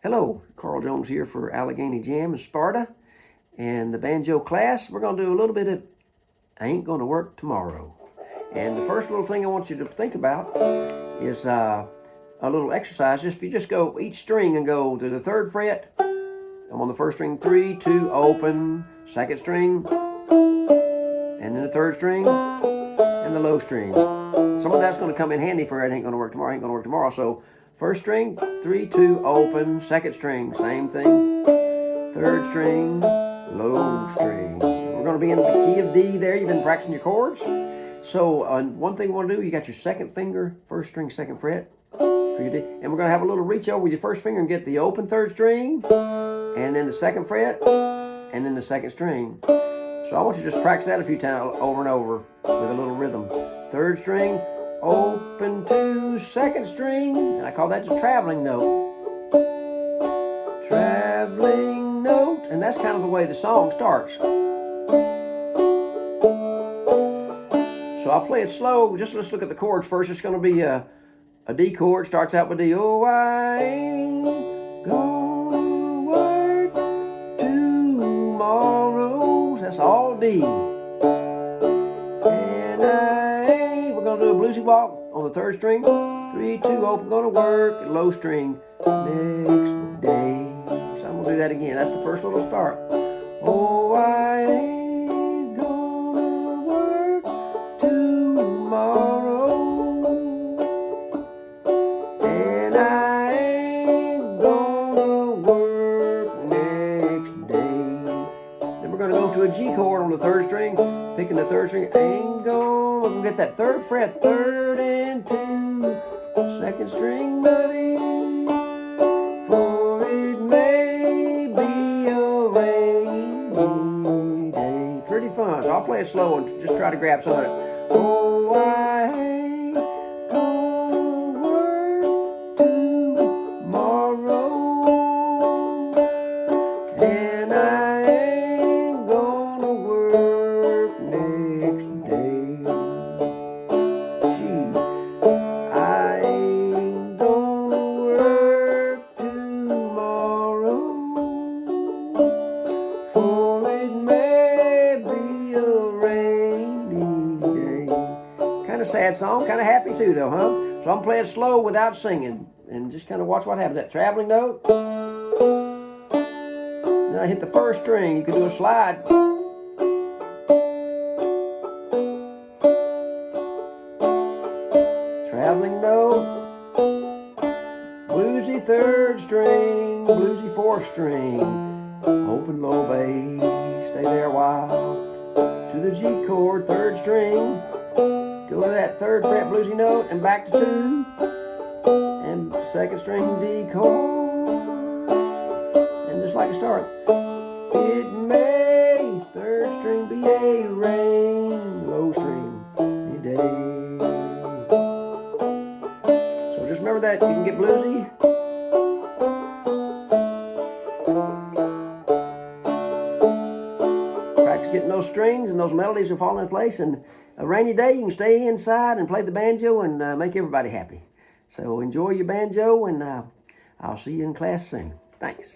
Hello, Carl Jones here for Sparta AJAM in Sparta. And the banjo class, we're going to do a little bit of Ain't Gonna Work Tomorrow. And the first little thing I want you to think about is a little exercise. If you just go each string and go to the 3rd fret, I'm on the 1st string, 3, 2, open, 2nd string, and then the 3rd string, and the low string. Some of that's going to come in handy for It Ain't Gonna Work Tomorrow, Ain't Gonna Work Tomorrow. So 1st string, 3, 2, open, 2nd string, same thing, 3rd string, low string. We're going to be in the key of D there. You've been practicing your chords. So one thing you want to do, you got your 2nd finger, 1st string, 2nd fret for your D. And we're going to have a little reach over with your 1st finger and get the open 3rd string, and then the 2nd fret, and then the 2nd string. So I want you to just practice that a few times over and over with a little rhythm. 3rd string, open 2, 2nd string, and I call that the traveling note. Traveling note, and that's kind of the way the song starts. So I'll play it slow. Just let's look at the chords first. It's going to be a D chord. Starts out with D. Oh, I ain't gonna work tomorrow. That's all D. We're going to do a bluesy walk on the 3rd string. 3, 2, open, gonna work, low string, next day. So I'm going to do that again. That's the first little start. Oh, I ain't gonna work tomorrow, and I ain't gonna work next day. Then we're going to go to a G chord on the 3rd string, picking the 3rd string, ain't gonna get that 3rd fret, 3rd and 2, 2nd string, buddy, for it may be a rainy day. Pretty fun. So I'll play it slow and just try to grab some of it. Oh, I ain't gonna work tomorrow, and I ain't gonna work next day. I ain't gonna work tomorrow, for it may be a rainy day. Kind of sad song, kind of happy too though, huh? So I'm playing slow without singing, and just kind of watch what happens. That traveling note. Then I hit the 1st string. You can do a slide. Traveling note, bluesy 3rd string, bluesy 4th string, open low bass, stay there a while, to the G chord, 3rd string, go to that 3rd fret bluesy note and back to 2, and 2nd string D chord, and just like a start, it may, 3rd string be a rain, low string, any day. Just remember that you can get bluesy. Practice getting those strings and those melodies will fall in place. And a rainy day, you can stay inside and play the banjo and make everybody happy. So enjoy your banjo, and I'll see you in class soon. Thanks.